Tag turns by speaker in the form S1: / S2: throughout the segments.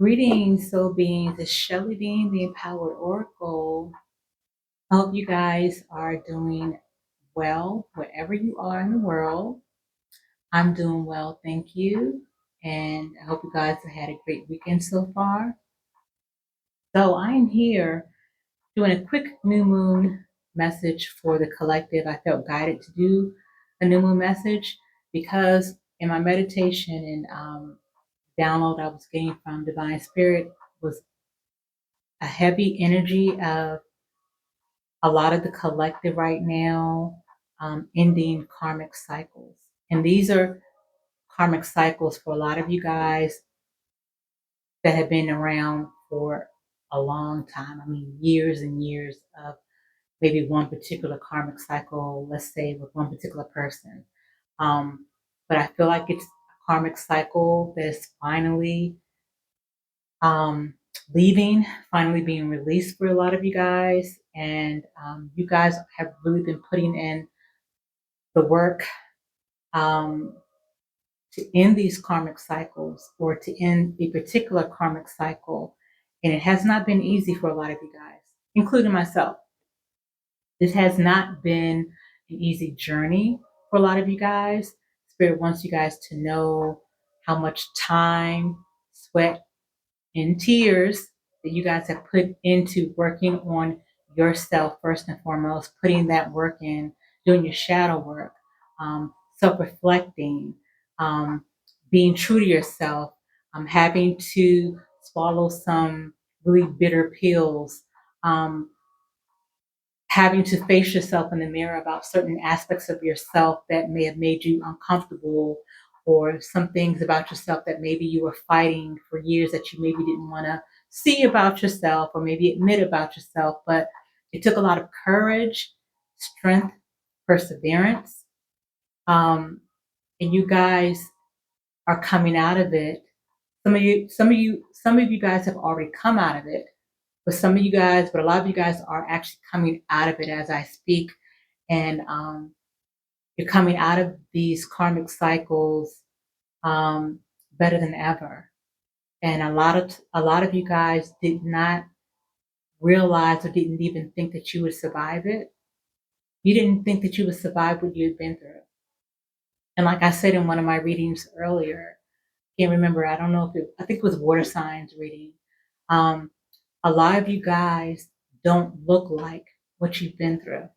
S1: Greetings, soul beings. It's Shelly Being, the Empowered Oracle. I hope you guys are doing well wherever you are in the world. I'm doing well, thank you. And I hope you guys have had a great weekend so far. So I'm here doing a quick new moon message for the collective. I felt guided to do a new moon message because in my meditation and download I was getting from Divine Spirit was a heavy energy of a lot of the collective right now, ending karmic cycles. And these are karmic cycles for a lot of you guys that have been around for a long time. I mean, years and years of maybe one particular karmic cycle, let's say with one particular person. But I feel like it's a karmic cycle that's finally um, leaving, finally being released for a lot of you guys. And you guys have really been putting in the work um, to end these karmic cycles or to end a particular karmic cycle. And it has not been easy for a lot of you guys, including myself. This has not been an easy journey for a lot of you guys. Spirit wants you guys to know how much time, sweat, and tears that you guys have put into working on yourself first and foremost, putting that work in, doing your shadow work, self-reflecting, um, being true to yourself, having to swallow some really bitter pills, um, having to face yourself in the mirror about certain aspects of yourself that may have made you uncomfortable, or some things about yourself that maybe you were fighting for years that you maybe didn't want to see about yourself or maybe admit about yourself. But it took a lot of courage, strength, perseverance. And you guys are coming out of it. Some of you guys have already come out of it, but a lot of you guys are actually coming out of it as I speak. And you're coming out of these karmic cycles better than ever. And a lot of you guys did not realize or didn't even think that you would survive it. You didn't think that you would survive what you had been through. And like I said in one of my readings earlier, can't remember, I don't know if I think it was water signs reading. Um, a lot of you guys don't look like what you've been through.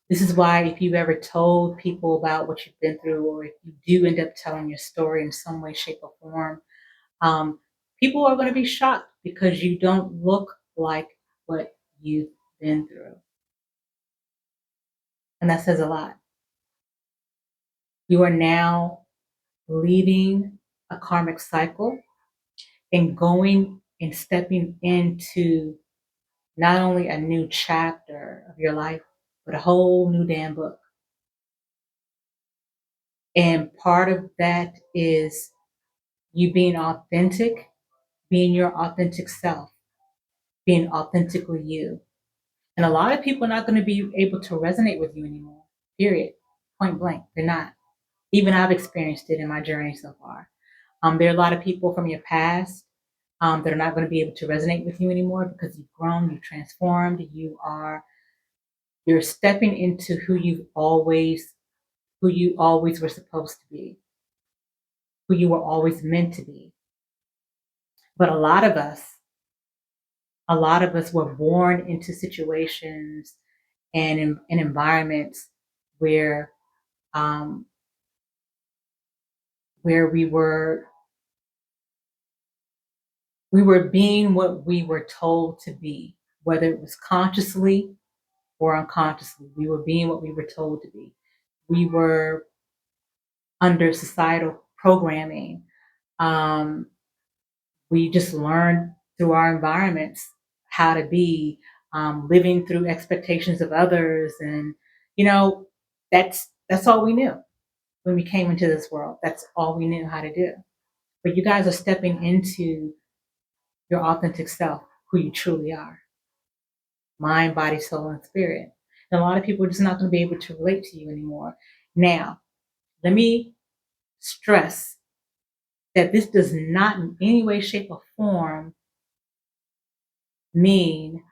S1: This is why if you've ever told people about what you've been through, or if you do end up telling your story in some way, shape, or form, um, people are going to be shocked because you don't look like what you've been through. And that says a lot. You are now leaving a karmic cycle and going and stepping into not only a new chapter of your life, but a whole new damn book. And part of that is you being authentic, being your authentic self, being authentically you. And a lot of people are not going to be able to resonate with you anymore, period. Point blank. They're not. Even I've experienced it in my journey so far. There are a lot of people from your past that are not going to be able to resonate with you anymore because you've grown, you've transformed, you're stepping into who you always were supposed to be, who you were always meant to be. But a lot of us were born into situations and in environments where um, where we were being what we were told to be, whether it was consciously or unconsciously. We were being what we were told to be. We were under societal programming. Um, we just learned through our environments how to be, living through expectations of others, and you know that's all we knew when we came into this world. That's all we knew how to do. But you guys are stepping into your authentic self, who you truly are, mind, body, soul, and spirit. And a lot of people are just not going to be able to relate to you anymore. Now, let me stress that this does not in any way, shape, or form mean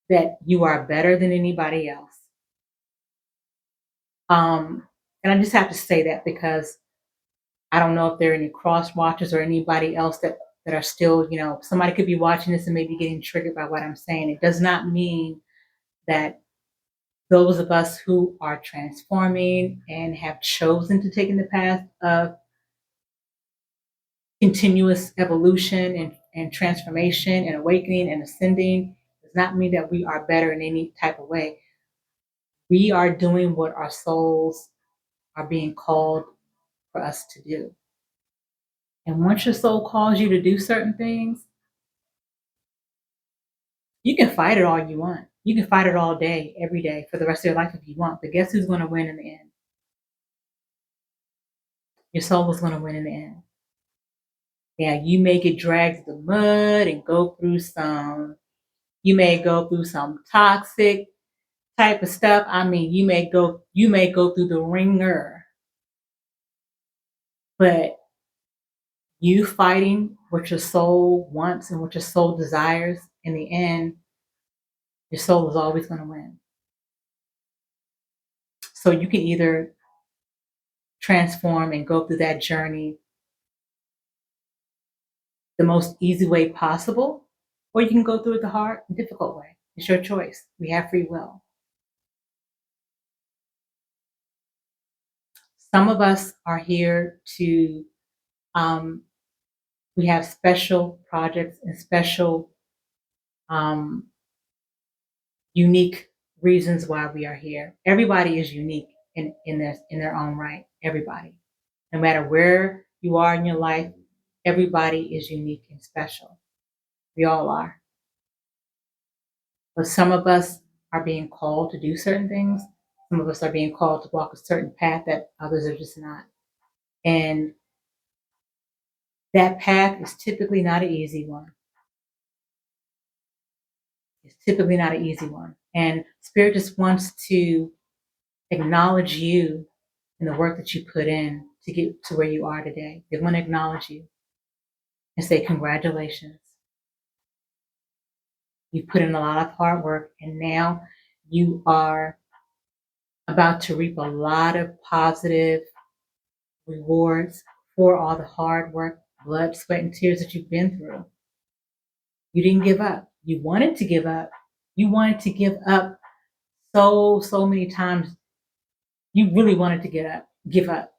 S1: that you are better than anybody else. And I just have to say that because I don't know if there are any cross watchers or anybody else that are still, somebody could be watching this and maybe getting triggered by what I'm saying. It does not mean that those of us who are transforming and have chosen to take in the path of continuous evolution and transformation and awakening and ascending does not mean that we are better in any type of way. We are doing what our souls are being called for us to do. And once your soul calls you to do certain things, you can fight it all you want. You can fight it all day, every day, for the rest of your life if you want. But guess who's going to win in the end? Your soul is going to win in the end. Yeah, you may get dragged through the mud and go through you may go through some toxic type of stuff. I mean, you may go through the ringer, but you fighting what your soul wants and what your soul desires, in the end, your soul is always going to win. So you can either transform and go through that journey the most easy way possible, or you can go through it the hard and difficult way. It's your choice. We have free will. Some of us are here to, we have special projects and special, um, unique reasons why we are here. Everybody is unique in their own right. Everybody. No matter where you are in your life, everybody is unique and special. We all are. But some of us are being called to do certain things. Some of us are being called to walk a certain path that others are just not. And that path is typically not an easy one. It's typically not an easy one. And Spirit just wants to acknowledge you and the work that you put in to get to where you are today. They want to acknowledge you and say, congratulations. You put in a lot of hard work, and now you are about to reap a lot of positive rewards for all the hard work, blood, sweat, and tears that you've been through. You didn't give up. You wanted to give up. You wanted to give up so many times. You really wanted to give up.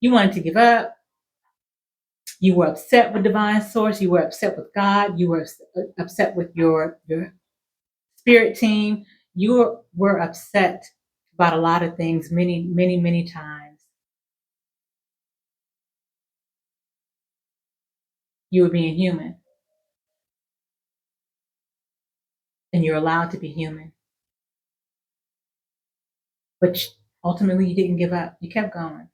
S1: You wanted to give up. You were upset with divine source. You were upset with God. You were upset with your spirit team. You were upset about a lot of things many times. You were being human, and you're allowed to be human. But ultimately, you didn't give up. You kept going.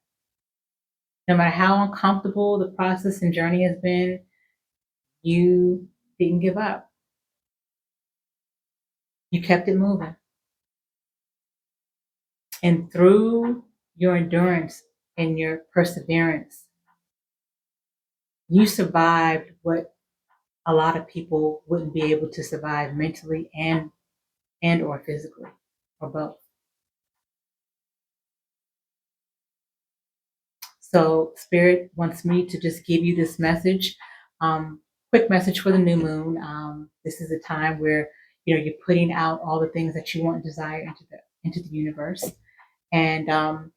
S1: No matter how uncomfortable the process and journey has been, you didn't give up. You kept it moving. And through your endurance and your perseverance, you survived what a lot of people wouldn't be able to survive mentally and or physically, or both. So Spirit wants me to just give you this message, quick message for the new moon. This is a time where you're putting out all the things that you want and desire into the universe, and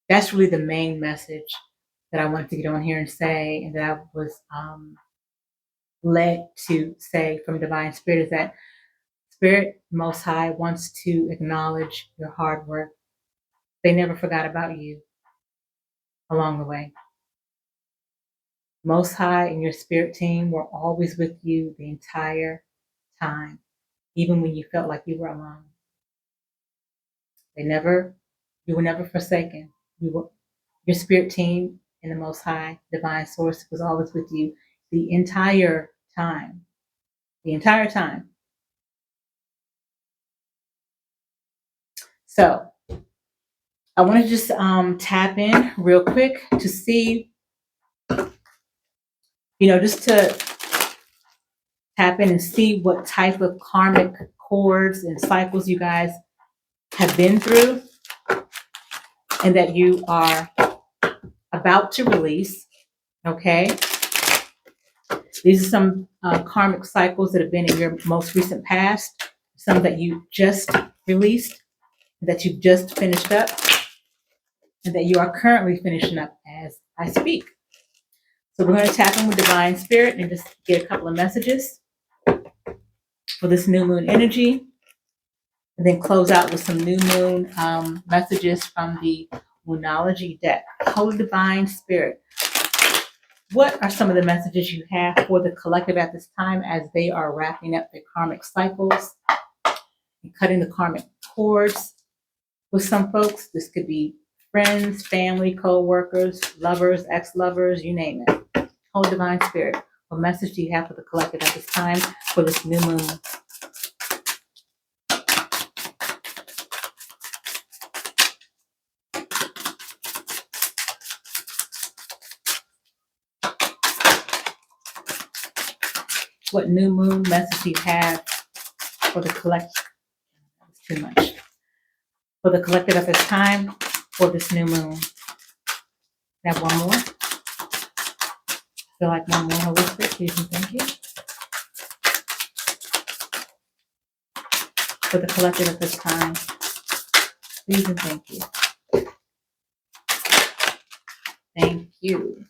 S1: that's really the main message that I wanted to get on here and say, and that I was led to say from Divine Spirit, is that Spirit Most High wants to acknowledge your hard work. They never forgot about you along the way. Most High and your spirit team were always with you the entire time, even when you felt like you were alone. You were never forsaken. Your spirit team and the Most High Divine Source was always with you the entire time. The entire time. So I want to just tap in real quick to see just to tap in and see what type of karmic cords and cycles you guys have been through and that you are about to release. Okay. These are some karmic cycles that have been in your most recent past, some that you just released, that you've just finished up, and that you are currently finishing up as I speak. So we're going to tap in with Divine Spirit and just get a couple of messages for this new moon energy, and then close out with some new moon messages from the Moonology deck. Holy Divine Spirit, what are some of the messages you have for the collective at this time as they are wrapping up their karmic cycles and cutting the karmic cords with some folks? This could be friends, family, co-workers, lovers, ex-lovers, you name it. Holy Divine Spirit, what message do you have for the collective at this time for this new moon? What new moon message do you have for the collective? That's too much. For the collective at this time for this new moon. Have one more. Feel like one more, Holy Spirit, please and thank you. For the collective at this time, please and thank you. Thank you.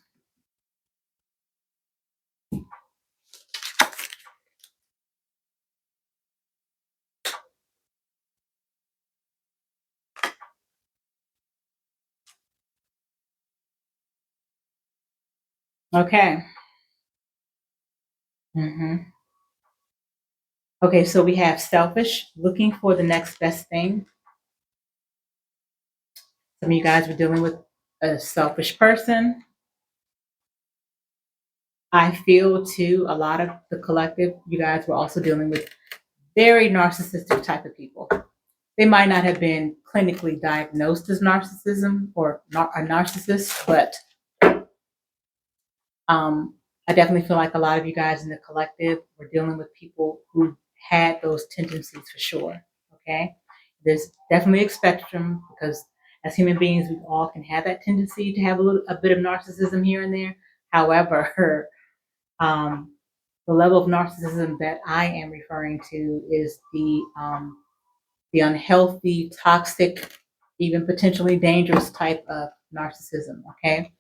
S1: Okay. Okay, so we have selfish, looking for the next best thing. Some of you guys were dealing with a selfish person. I feel too, a lot of the collective, you guys were also dealing with very narcissistic type of people. They might not have been clinically diagnosed as narcissism or a narcissist, but I definitely feel like a lot of you guys in the collective were dealing with people who had those tendencies for sure. Okay. There's definitely a spectrum because as human beings, we all can have that tendency to have a bit of narcissism here and there. However, the level of narcissism that I am referring to is the unhealthy, toxic, even potentially dangerous type of narcissism. Okay.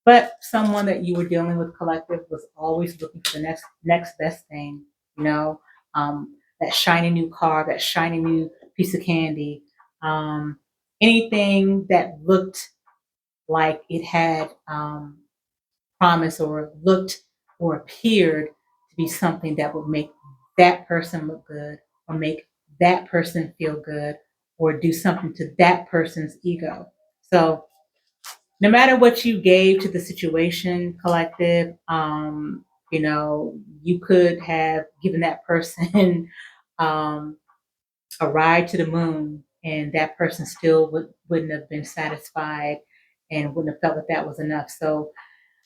S1: But someone that you were dealing with collective was always looking for the next best thing, that shiny new car, that shiny new piece of candy, anything that looked like it had promise or looked or appeared to be something that would make that person look good or make that person feel good or do something to that person's ego. So no matter what you gave to the situation, collective, you could have given that person um, a ride to the moon, and that person still wouldn't have been satisfied and wouldn't have felt that that was enough. So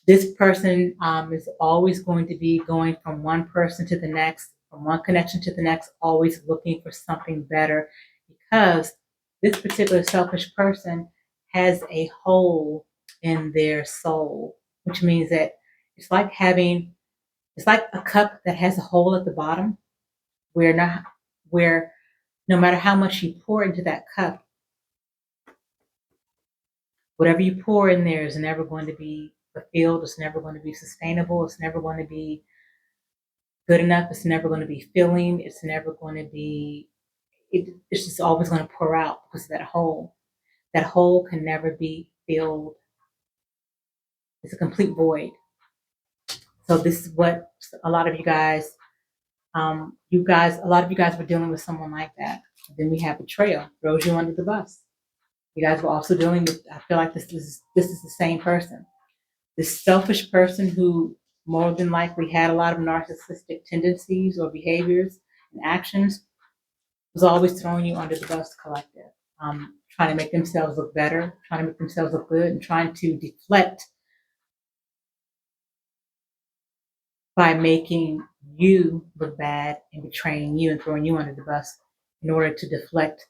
S1: this person is always going to be going from one person to the next, from one connection to the next, always looking for something better because this particular selfish person has a hole in their soul, which means that it's like it's like a cup that has a hole at the bottom where no matter how much you pour into that cup, whatever you pour in there is never going to be fulfilled. It's never going to be sustainable. It's never going to be good enough. It's never going to be filling. It's never going to be, it's just always going to pour out because of that hole. That hole can never be filled. It's a complete void. So this is what a lot of you guys, a lot of you guys were dealing with someone like that. Then we have betrayal, throws you under the bus. You guys were also dealing with, I feel like this is the same person. This selfish person who more than likely had a lot of narcissistic tendencies or behaviors and actions was always throwing you under the bus, collective, trying to make themselves look better, trying to make themselves look good, and trying to deflect by making you look bad and betraying you and throwing you under the bus in order to deflect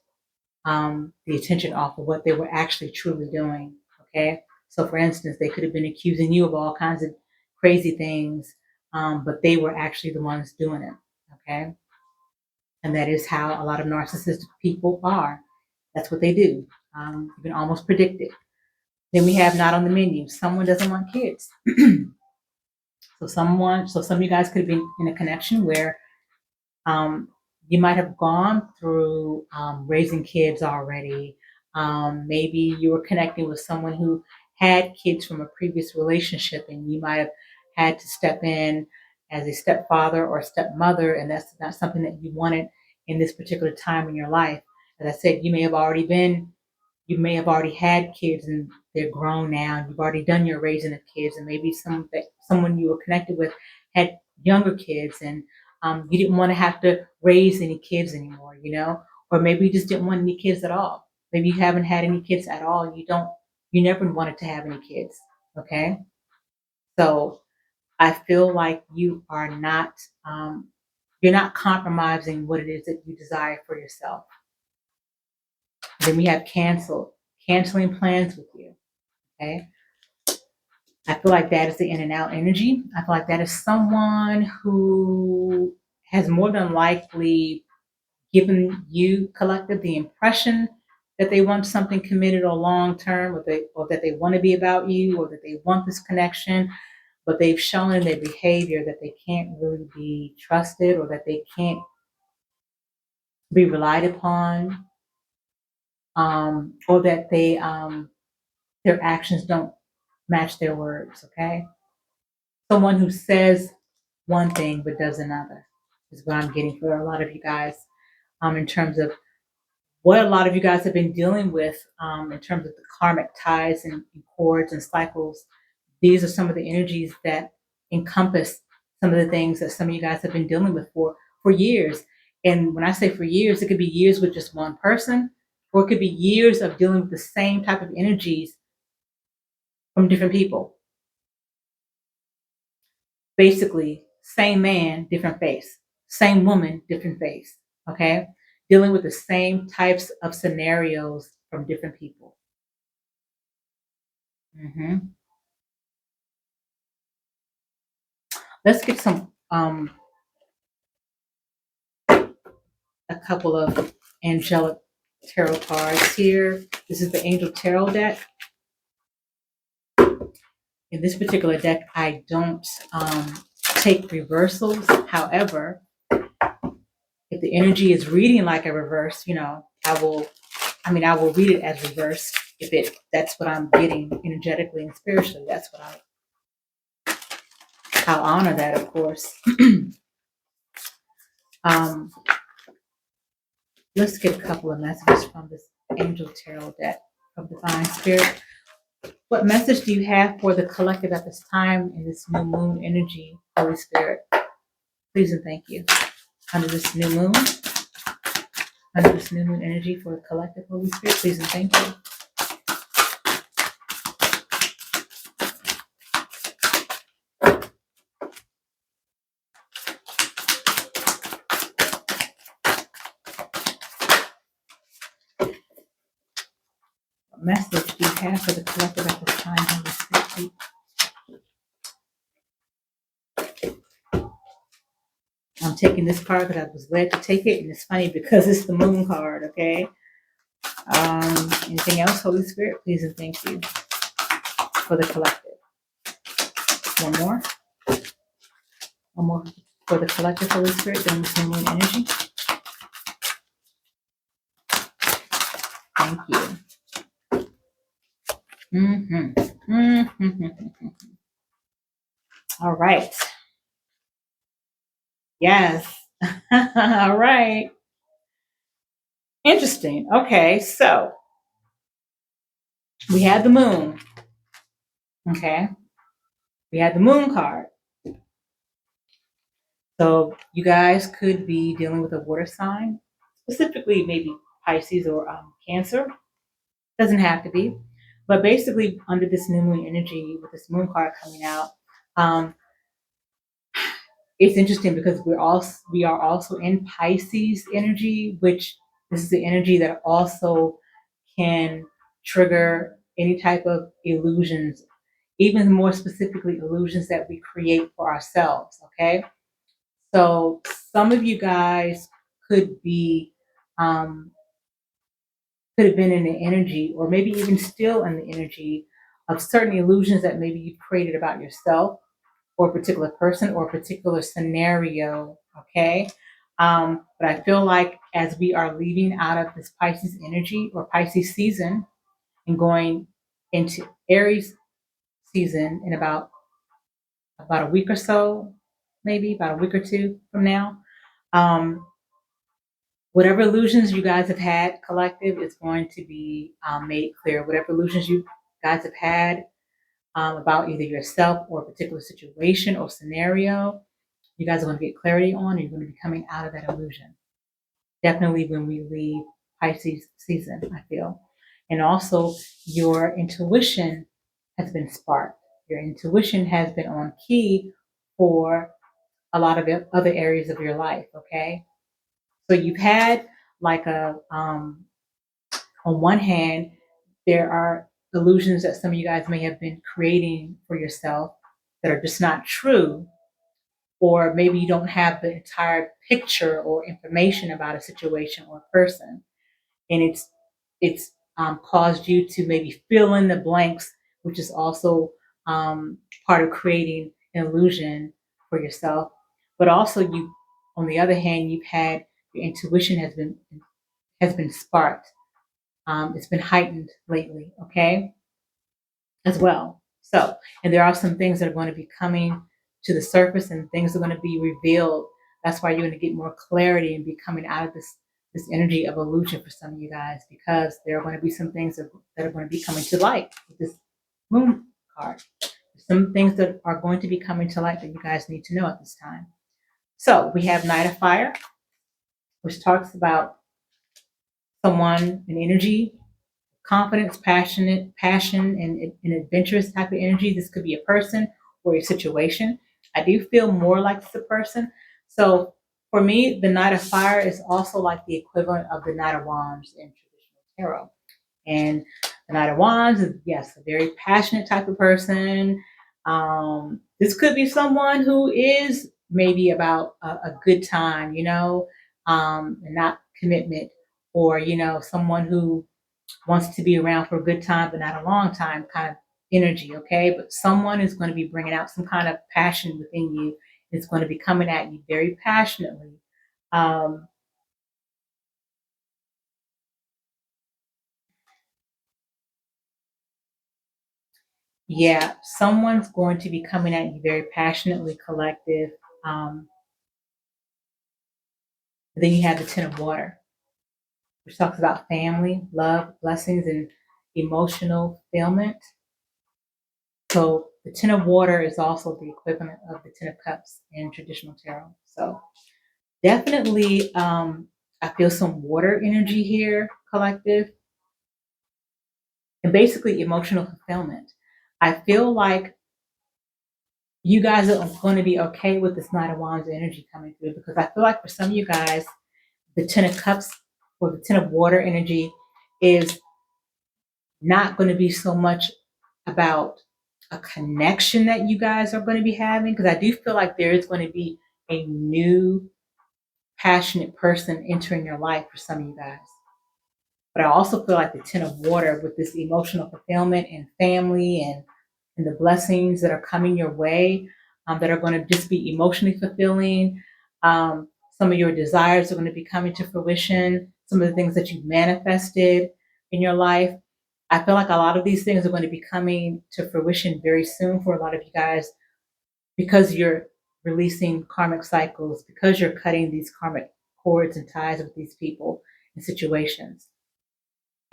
S1: the attention off of what they were actually truly doing. Okay. So, for instance, they could have been accusing you of all kinds of crazy things, but they were actually the ones doing it. Okay. And that is how a lot of narcissistic people are. That's what they do. You can almost predict it. Then we have not on the menu. Someone doesn't want kids. So some of you guys could have been in a connection where um, you might have gone through raising kids already. Maybe you were connecting with someone who had kids from a previous relationship, and you might have had to step in as a stepfather or stepmother, and that's not something that you wanted in this particular time in your life. As I said, you may have already had kids and they're grown now, and you've already done your raising of kids, and maybe someone you were connected with had younger kids, and you didn't want to have to raise any kids anymore, or maybe you just didn't want any kids at all. Maybe you haven't had any kids at all. You never wanted to have any kids. Okay, so I feel like you're not compromising what it is that you desire for yourself. Then we have canceling plans with you. Okay. I feel like that is the in and out energy. I feel like that is someone who has more than likely given you, collective, the impression that they want something committed or long term, or that they want to be about you, or that they want this connection, but they've shown in their behavior that they can't really be trusted, or that they can't be relied upon, or that their actions don't match their words. Okay. Someone who says one thing but does another is what I'm getting for a lot of you guys, in terms of what a lot of you guys have been dealing with, in terms of the karmic ties and cords and cycles. These are some of the energies that encompass some of the things that some of you guys have been dealing with for years. And when I say for years, it could be years with just one person, or it could be years of dealing with the same type of energies from different people. Basically, same man, different face. Same woman, different face. Okay? Dealing with the same types of scenarios from different people. Hmm. Let's get a couple of angelic tarot cards here. This is the Angel Tarot deck. In this particular deck, I don't take reversals. However, if the energy is reading like a reverse, I will read it as reverse if that's what I'm getting energetically and spiritually. That's what I'll honor that, of course. Let's get a couple of messages from this Angel Tarot deck from Divine Spirit. What message do you have for the collective at this time in this new moon energy, Holy Spirit? Please and thank you. Under this new moon energy for the collective, Holy Spirit, please and thank you. What message do you have for the collective at this time, Holy Spirit? I'm taking this card because I was led to take it, and it's funny because it's the moon card, okay? Anything else, Holy Spirit? Please and thank you for the collective. One more. One more for the collective, Holy Spirit, during this new moon energy. Thank you. All right. Yes. All right. Interesting. Okay, so we had the moon. Okay. We had the moon card. So you guys could be dealing with a water sign, specifically maybe Pisces or Cancer. Doesn't have to be. But basically, under this new moon energy, with this moon card coming out, it's interesting because we are also in Pisces energy, which this is the energy that also can trigger any type of illusions, even more specifically illusions that we create for ourselves. Okay, so some of you guys could be um, could have been in the energy, or maybe even still in the energy of certain illusions that maybe you've created about yourself or a particular person or a particular scenario. Okay. But I feel like as we are leaving out of this Pisces energy or Pisces season and going into Aries season in about a week or so, maybe about a week or two from now, um, whatever illusions you guys have had collective is going to be made clear. Whatever illusions you guys have had about either yourself or a particular situation or scenario, you guys are going to get clarity on, and you're going to be coming out of that illusion. Definitely when we leave Pisces season, I feel. And also, your intuition has been sparked. Your intuition has been on key for a lot of other areas of your life, okay? So you've had like on one hand, there are illusions that some of you guys may have been creating for yourself that are just not true, or maybe you don't have the entire picture or information about a situation or a person, and it's caused you to maybe fill in the blanks, which is also part of creating an illusion for yourself. But also, you, on the other hand, you've had your intuition has been sparked. It's been heightened lately, okay, as well. So, and there are some things that are going to be coming to the surface, and things are going to be revealed. That's why you're going to get more clarity and be coming out of this energy of illusion for some of you guys, because there are going to be some things that are going to be coming to light with this moon card. Some things that are going to be coming to light that you guys need to know at this time. So we have Knight of Fire, which talks about someone, an energy, confidence, passion, and an adventurous type of energy. This could be a person or a situation. I do feel more like it's a person. So for me, the Knight of Fire is also like the equivalent of the Knight of Wands in traditional tarot. And the Knight of Wands is, yes, a very passionate type of person. This could be someone who is maybe about a good time, and not commitment, or, someone who wants to be around for a good time but not a long time kind of energy, okay? But someone is going to be bringing out some kind of passion within you. It's going to be coming at you very passionately. Um, yeah, someone's going to be coming at you very passionately, collective. Um, then you have the Ten of Water, which talks about family, love, blessings, and emotional fulfillment. So the Ten of Water is also the equivalent of the Ten of Cups in traditional tarot. So definitely, I feel some water energy here, collective, and basically emotional fulfillment. I feel like you guys are going to be okay with this Knight of Wands energy coming through, because I feel like for some of you guys, the Ten of Cups or the Ten of Water energy is not going to be so much about a connection that you guys are going to be having, because I do feel like there is going to be a new passionate person entering your life for some of you guys. But I also feel like the Ten of Water with this emotional fulfillment and family and the blessings that are coming your way, that are going to just be emotionally fulfilling. Some of your desires are going to be coming to fruition. Some of the things that you've manifested in your life. I feel like a lot of these things are going to be coming to fruition very soon for a lot of you guys, because you're releasing karmic cycles, because you're cutting these karmic cords and ties with these people and situations.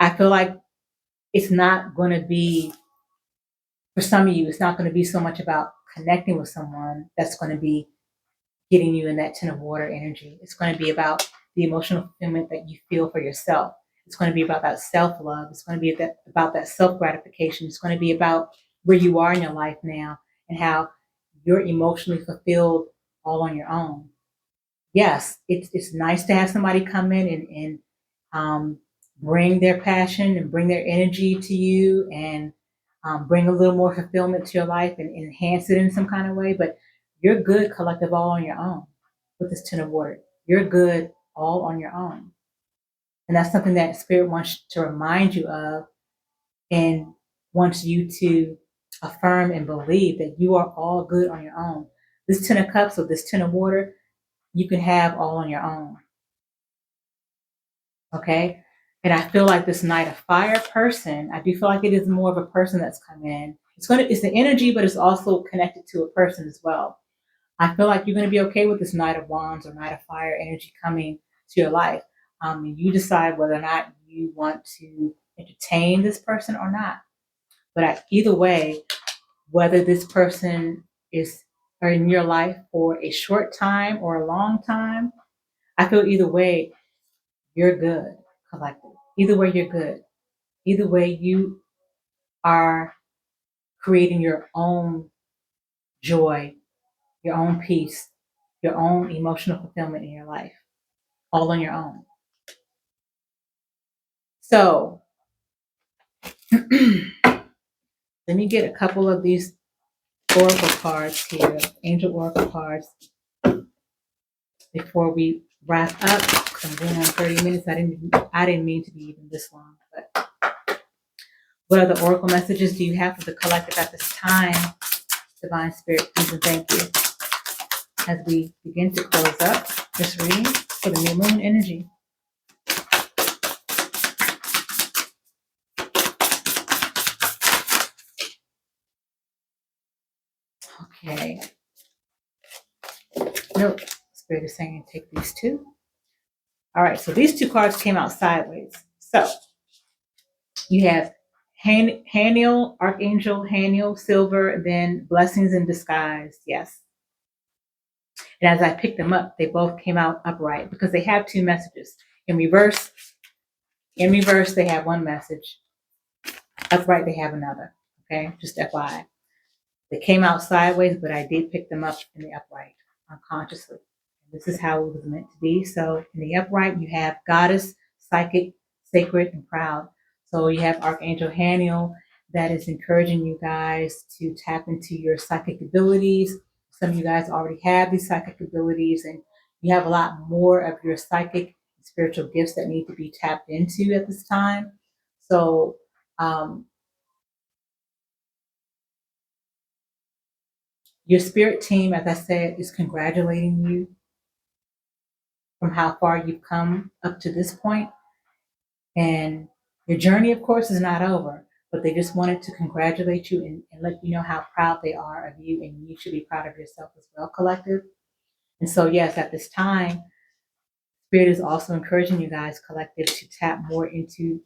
S1: I feel like it's not going to be, for some of you, it's not going to be so much about connecting with someone that's going to be getting you in that Ten of Water energy. It's going to be about the emotional fulfillment that you feel for yourself. It's going to be about that self love. It's going to be about that self gratification. It's going to be about where you are in your life now and how you're emotionally fulfilled all on your own. Yes, it's nice to have somebody come in and bring their passion and bring their energy to you and bring a little more fulfillment to your life and enhance it in some kind of way. But you're good, collective, all on your own with this Ten of Water. You're good all on your own. And that's something that Spirit wants to remind you of and wants you to affirm and believe that you are all good on your own. This Ten of Cups or this Ten of Water, you can have all on your own. Okay? And I feel like this Knight of Fire person, I do feel like it is more of a person that's come in. It's the energy, but it's also connected to a person as well. I feel like you're going to be okay with this Knight of Wands or Knight of Fire energy coming to your life. You decide whether or not you want to entertain this person or not. But either way, whether this person is in your life for a short time or a long time, I feel either way, you're good, collective. Either way, you're good. Either way, you are creating your own joy, your own peace, your own emotional fulfillment in your life, all on your own. So, let me get a couple of these oracle cards here, angel oracle cards, before we wrap up. I'm going on 30 minutes. I didn't mean to be even this long, but what other oracle messages do you have for the collective at this time? Divine Spirit, please and thank you. As we begin to close up this reading for the new moon energy. Okay. Nope. Spirit is saying take these two. All right, so these two cards came out sideways. So you have Haniel, Archangel Haniel, Silver, then Blessings in Disguise. Yes. And as I picked them up, they both came out upright because they have two messages. In reverse, they have one message. Upright, they have another. Okay, just FYI. They came out sideways, but I did pick them up in the upright unconsciously. This is how it was meant to be. So in the upright, you have Goddess, Psychic, Sacred, and Proud. So you have Archangel Haniel that is encouraging you guys to tap into your psychic abilities. Some of you guys already have these psychic abilities, and you have a lot more of your psychic and spiritual gifts that need to be tapped into at this time. So your spirit team, as I said, is congratulating you from how far you've come up to this point. And your journey, of course, is not over, but they just wanted to congratulate you and let you know how proud they are of you, and you should be proud of yourself as well, collective. And so, yes, at this time, Spirit is also encouraging you guys, collective, to tap more into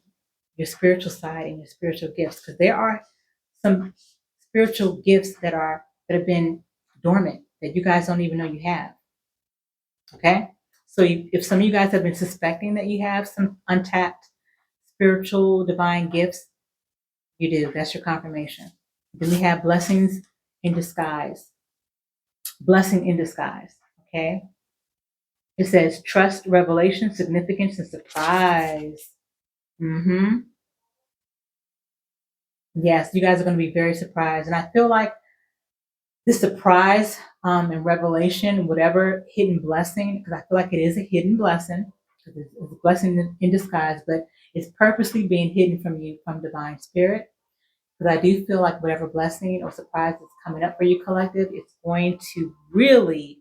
S1: your spiritual side and your spiritual gifts, because there are some spiritual gifts that have been dormant that you guys don't even know you have. Okay? So if some of you guys have been suspecting that you have some untapped spiritual divine gifts, you do. That's your confirmation. Then we have blessings in disguise. Blessing in disguise. Okay? It says trust, revelation, significance, and surprise. Yes, you guys are going to be very surprised. And I feel like this surprise and revelation, whatever hidden blessing, because I feel like it is a hidden blessing, because it's a blessing in disguise, but it's purposely being hidden from you, from divine spirit. Because I do feel like whatever blessing or surprise that's coming up for you, collective, it's going to really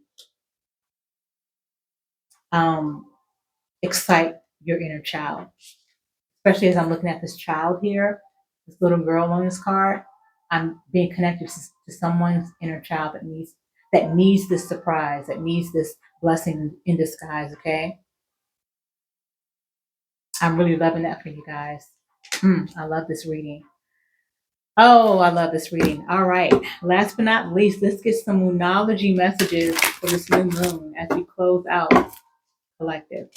S1: excite your inner child. Especially as I'm looking at this child here, this little girl on this card, I'm being connected to someone's inner child that needs this surprise, that needs this blessing in disguise, okay? I'm really loving that for you guys. I love this reading. Oh, I love this reading. All right. Last but not least, let's get some moonology messages for this new moon as we close out, collective.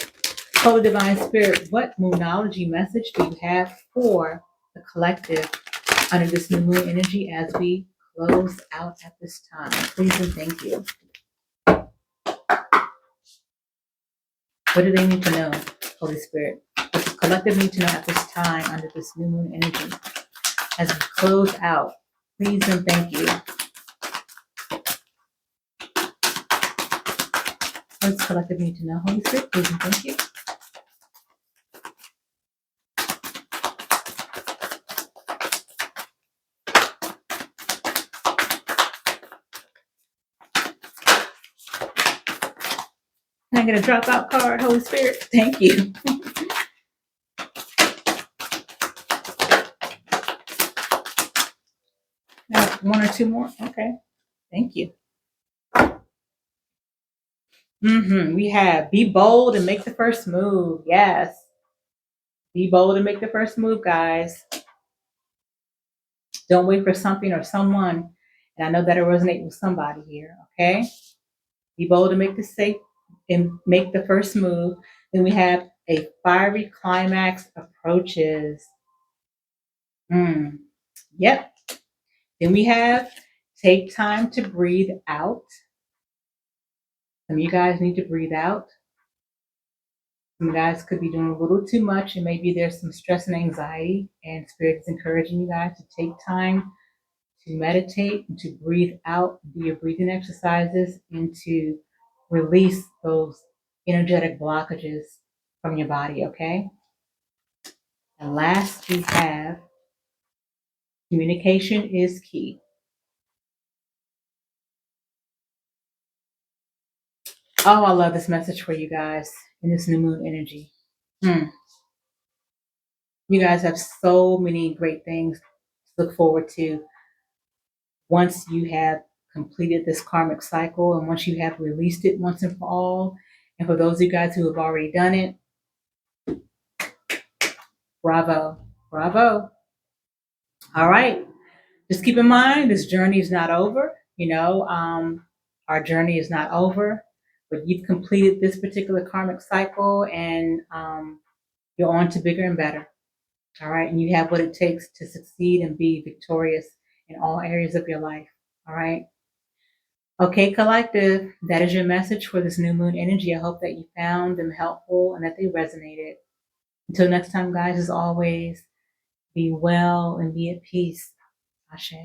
S1: Holy Divine Spirit, what moonology message do you have for the collective under this new moon energy as we close out at this time? Please and thank you. What do they need to know, Holy Spirit? What does collective need to know at this time under this new moon energy? As we close out, please and thank you. What does collective need to know, Holy Spirit? Please and thank you. Can I get a dropout card, Holy Spirit? Thank you. One or two more? Okay. Thank you. We have be bold and make the first move. Yes. Be bold and make the first move, guys. Don't wait for something or someone. And I know that'll resonate with somebody here. Okay. Be bold and make the safe and make the first move. Then we have a fiery climax approaches. Yep. Then we have take time to breathe out. Some of you guys need to breathe out. Some of you guys could be doing a little too much, and maybe there's some stress and anxiety, and Spirit is encouraging you guys to take time to meditate and to breathe out, do your breathing exercises, and to release those energetic blockages from your body, okay? And last, we have communication is key. Oh, I love this message for you guys in this new moon energy. You guys have so many great things to look forward to once you have completed this karmic cycle and once you have released it once and for all. And for those of you guys who have already done it, bravo, bravo. All right. Just keep in mind, this journey is not over. Our journey is not over, but you've completed this particular karmic cycle, and you're on to bigger and better. All right. And you have what it takes to succeed and be victorious in all areas of your life. All right. Okay, collective, that is your message for this new moon energy. I hope that you found them helpful and that they resonated. Until next time, guys, as always, be well and be at peace. Ashe.